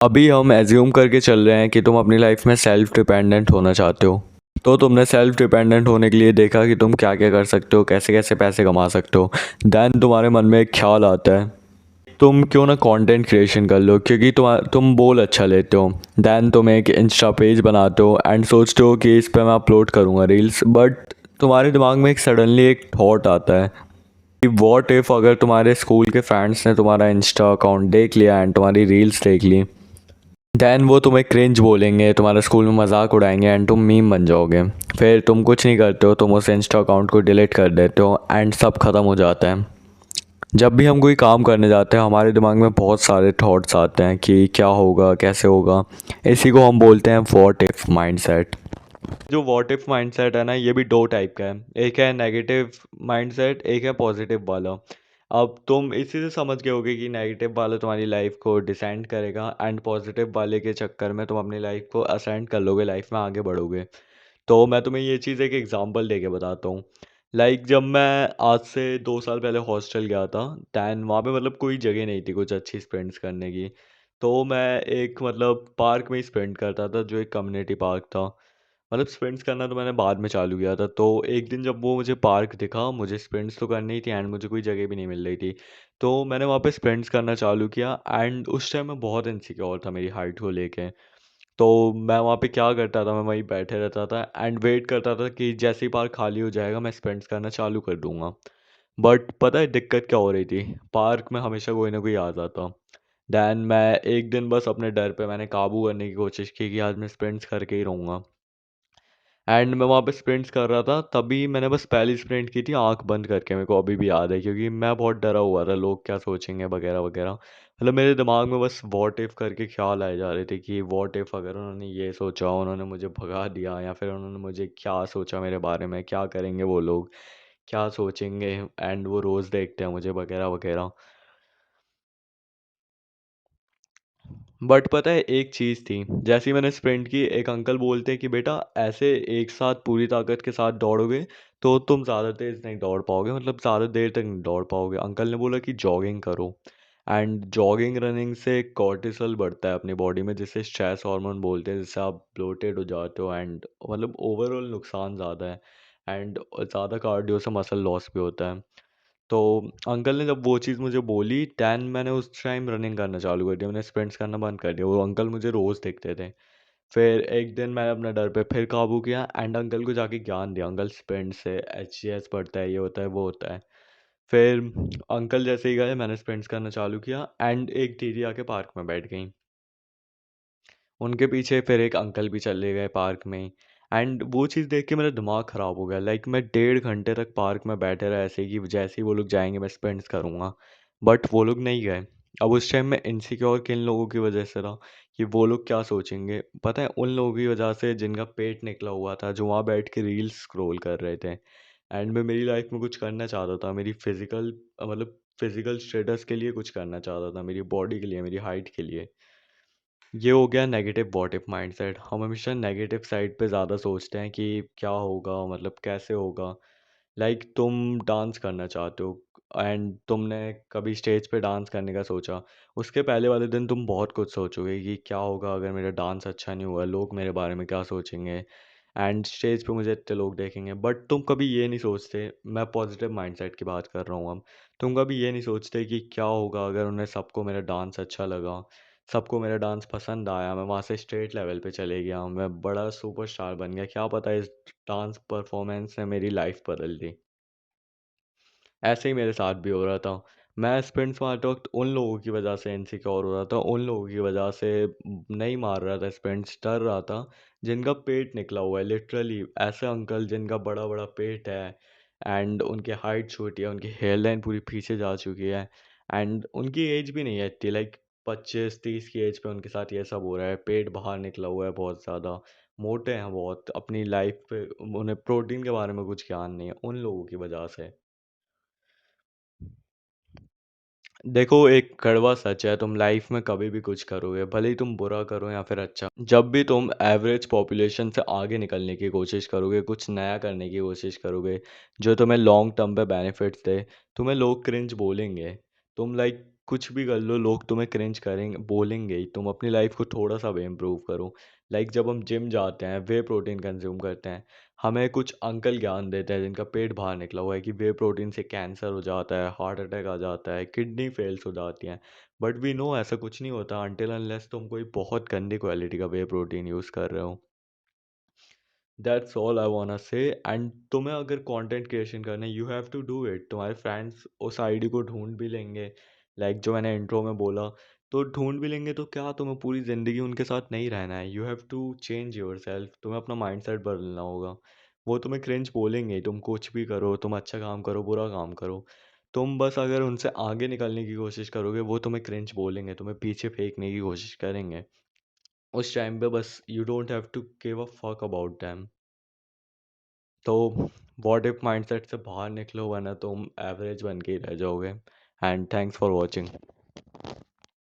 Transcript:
अभी हम एज्यूम करके चल रहे हैं कि तुम अपनी लाइफ में सेल्फ डिपेंडेंट होना चाहते हो। तो तुमने सेल्फ डिपेंडेंट होने के लिए देखा कि तुम क्या क्या कर सकते हो, कैसे कैसे पैसे कमा सकते हो। देन तुम्हारे मन में एक ख्याल आता है, तुम क्यों ना कंटेंट क्रिएशन कर लो, क्योंकि तुम बोल अच्छा लेते हो। देन तुम एक इंस्टा पेज बनाते हो एंड सोचते हो कि इस पर मैं अपलोड करूँगा रील्स। बट तुम्हारे दिमाग में एक सडनली एक थॉट आता है कि वॉट इफ़ अगर तुम्हारे स्कूल के फ्रेंड्स ने तुम्हारा इंस्टा अकाउंट देख लिया एंड तुम्हारी रील्स देख ली। देन वो तुम्हें क्रिंज बोलेंगे, तुम्हारे स्कूल में मजाक उड़ाएंगे एंड तुम मीम बन जाओगे। फिर तुम कुछ नहीं करते हो, तुम उस इंस्टा अकाउंट को डिलीट कर देते हो एंड सब ख़त्म हो जाता है। जब भी हम कोई काम करने जाते हैं हमारे दिमाग में बहुत सारे थॉट्स आते हैं कि क्या होगा, कैसे होगा। इसी को हम बोलते हैं व्हाट इफ़ माइंडसेट। जो व्हाट इफ़ माइंडसेट है ना, ये भी दो टाइप का है। एक है नेगेटिव माइंडसेट, एक है पॉजिटिव वाला। अब तुम इसी से समझ गए होगे कि नेगेटिव वाला तुम्हारी लाइफ को डिसेंड करेगा एंड पॉजिटिव वाले के चक्कर में तुम अपनी लाइफ को असेंड कर लोगे, लाइफ में आगे बढ़ोगे। तो मैं तुम्हें ये चीज़ एक एग्जांपल देके बताता हूँ। लाइक जब मैं आज से 2 साल पहले हॉस्टल गया था, दैन वहाँ पे मतलब कोई जगह नहीं थी कुछ अच्छी स्पेंड्स करने की। तो मैं एक मतलब पार्क में ही स्पेंड करता था, जो एक कम्युनिटी पार्क था। मतलब स्प्रिंट्स करना तो मैंने बाद में चालू किया था। तो एक दिन जब वो मुझे पार्क दिखा, मुझे स्प्रिंट्स तो करनी ही थी एंड मुझे कोई जगह भी नहीं मिल रही थी। तो मैंने वहाँ पे स्प्रिंट्स करना चालू किया एंड उस टाइम मैं बहुत इनसिक्योर था मेरी हाइट को लेके। तो मैं वहाँ पे क्या करता था, मैं वहीं बैठे रहता था एंड वेट करता था कि जैसे ही पार्क खाली हो जाएगा मैं स्प्रिंट्स करना चालू कर दूंगा। बट पता है दिक्कत क्या हो रही थी, पार्क में हमेशा कोई ना कोई आ जाता। दैन मैं एक दिन बस अपने डर पे मैंने काबू करने की कोशिश की कि आज मैं स्प्रिंट्स करके ही रहूँगा। एंड मैं वहाँ पे स्प्रिंट्स कर रहा था, तभी मैंने बस पहली स्प्रिंट की थी आंख बंद करके। मेरे को अभी भी याद है क्योंकि मैं बहुत डरा हुआ था लोग क्या सोचेंगे वगैरह वगैरह। मतलब मेरे दिमाग में बस वॉट इफ़ करके ख्याल आए जा रहे थे कि वॉट इफ़ अगर उन्होंने ये सोचा, उन्होंने मुझे भगा दिया, या फिर उन्होंने मुझे क्या सोचा मेरे बारे में, क्या करेंगे वो लोग, क्या सोचेंगे। एंड वो रोज़ देखते हैं मुझे वगैरह वगैरह। बट पता है एक चीज़ थी, जैसे ही मैंने स्प्रिंट की एक अंकल बोलते हैं कि बेटा ऐसे एक साथ पूरी ताकत के साथ दौड़ोगे तो तुम ज़्यादा तेज़ नहीं दौड़ पाओगे, मतलब ज़्यादा देर तक नहीं दौड़ पाओगे। अंकल ने बोला कि जॉगिंग करो। एंड जॉगिंग रनिंग से कॉर्टिसोल बढ़ता है अपनी बॉडी में, जिससे स्ट्रेस हार्मोन बोलते हैं, जिससे आप ब्लोटेड हो जाते हो एंड मतलब ओवरऑल नुकसान ज़्यादा है। एंड ज़्यादा कार्डियो से मसल लॉस भी होता है। तो अंकल ने जब वो चीज़ मुझे बोली, दैन मैंने उस टाइम रनिंग करना चालू कर दिया, मैंने स्प्रिंट्स करना बंद कर दिया। वो अंकल मुझे रोज़ दिखते थे। फिर एक दिन मैंने अपने डर पे फिर काबू किया एंड अंकल को जाके ज्ञान दिया, अंकल स्प्रिंट से एचजीएस बढ़ता है, ये होता है वो होता है। फिर अंकल जैसे ही गए मैंने स्प्रिंट्स करना चालू किया एंड एक दीदी आके पार्क में बैठ गई। उनके पीछे फिर एक अंकल भी चले गए पार्क में। एंड वो चीज़ देख के मेरा दिमाग ख़राब हो गया। लाइक मैं 1.5 घंटे तक पार्क में बैठे रहा ऐसे कि जैसे ही वो लोग जाएंगे मैं स्पेंड्स करूँगा। बट वो लोग नहीं गए। अब उस टाइम मैं इनसिक्योर किन लोगों की वजह से था कि वो लोग क्या सोचेंगे, पता है उन लोगों की वजह से जिनका पेट निकला हुआ था, जो वहाँ बैठ के रील्स स्क्रॉल कर रहे थे। एंड मैं मेरी लाइफ में कुछ करना चाहता था, मेरी फिज़िकल मतलब फिज़िकल स्टेटस के लिए कुछ करना चाहता था, मेरी बॉडी के लिए, मेरी हाइट के लिए। ये हो गया नेगेटिव व्हाट इफ माइंडसेट। हम हमेशा नेगेटिव साइड पे ज़्यादा सोचते हैं कि क्या होगा, मतलब कैसे होगा। लाइक तुम डांस करना चाहते हो एंड तुमने कभी स्टेज पे डांस करने का सोचा। उसके पहले वाले दिन तुम बहुत कुछ सोचोगे कि क्या होगा अगर मेरा डांस अच्छा नहीं हुआ, लोग मेरे बारे में क्या सोचेंगे एंड स्टेज पे मुझे इतने लोग देखेंगे। बट तुम कभी ये नहीं सोचते, मैं पॉजिटिव माइंडसेट की बात कर रहा हूँ अब। तुम कभी ये नहीं सोचते कि क्या होगा अगर उन्हें सबको मेरा डांस अच्छा लगा, सबको मेरा डांस पसंद आया, मैं वहाँ से स्टेट लेवल पे चले गया, मैं बड़ा सुपरस्टार बन गया, क्या पता इस डांस परफॉर्मेंस ने मेरी लाइफ बदल दी। ऐसे ही मेरे साथ भी हो रहा था। मैं स्प्रिंट्स मारते वक्त उन लोगों की वजह से इनसिक्योर हो रहा था, उन लोगों की वजह से नहीं मार रहा था स्प्रिंट्स, डर रहा था जिनका पेट निकला हुआ है, लिटरली ऐसे अंकल जिनका बड़ा बड़ा पेट है एंड उनकी हाइट छोटी है, उनकी हेयर लाइन पूरी पीछे जा चुकी है एंड उनकी एज भी नहीं है इतनी, लाइक 25-30 की एज पे उनके साथ ये सब हो रहा है, पेट बाहर निकला हुआ है बहुत ज़्यादा, मोटे हैं बहुत, अपनी लाइफ पे उन्हें प्रोटीन के बारे में कुछ ज्ञान नहीं है, उन लोगों की वजह से। देखो एक कड़वा सच है, तुम लाइफ में कभी भी कुछ करोगे, भले ही तुम बुरा करो या फिर अच्छा, जब भी तुम एवरेज पॉपुलेशन से आगे निकलने की कोशिश करोगे, कुछ नया करने की कोशिश करोगे जो तुम्हें लॉन्ग टर्म पे बेनिफिट्स दे, तुम्हें लोग क्रिंज बोलेंगे। तुम लाइक कुछ भी कर लो लोग तुम्हें क्रिंज करेंगे, बोलेंगे ही। तुम अपनी लाइफ को थोड़ा सा भी इम्प्रूव करो। लाइक जब हम जिम जाते हैं, वे प्रोटीन कंज्यूम करते हैं, हमें कुछ अंकल ज्ञान देते हैं जिनका पेट बाहर निकला हुआ है कि वे प्रोटीन से कैंसर हो जाता है, हार्ट अटैक आ जाता है, किडनी फेल्स हो जाती हैं। बट वी नो ऐसा कुछ नहीं होता अनटिल अनलेस तुम कोई बहुत गंदी क्वालिटी का वे प्रोटीन यूज़ कर रहे हो। That's all I want say. And तुम्हें अगर कंटेंट क्रिएशन करना है, you have to do it. तुम्हारे फ्रेंड्स उस आईडी को ढूंढ भी लेंगे, लाइक जो मैंने इंट्रो में बोला। तो ढूंढ भी लेंगे तो क्या, तुम्हें पूरी ज़िंदगी उनके साथ नहीं रहना है। You have to change yourself. तुम्हें अपना माइंडसेट बदलना होगा। वो तुम्हें क्रिंज बोलेंगे ही, तुम कुछ भी करो, तुम अच्छा काम करो, बुरा काम करो। तुम बस अगर उनसे आगे निकलने की कोशिश करोगे, वो तुम्हें क्रिंज बोलेंगे, तुम्हें पीछे फेंकने की कोशिश करेंगे। उस टाइम पे बस you don't have to give a fuck about them. तो व्हाट इफ माइंडसेट से बाहर निकलो, वरना तुम एवरेज बन के ही रह जाओगे। And thanks for watching.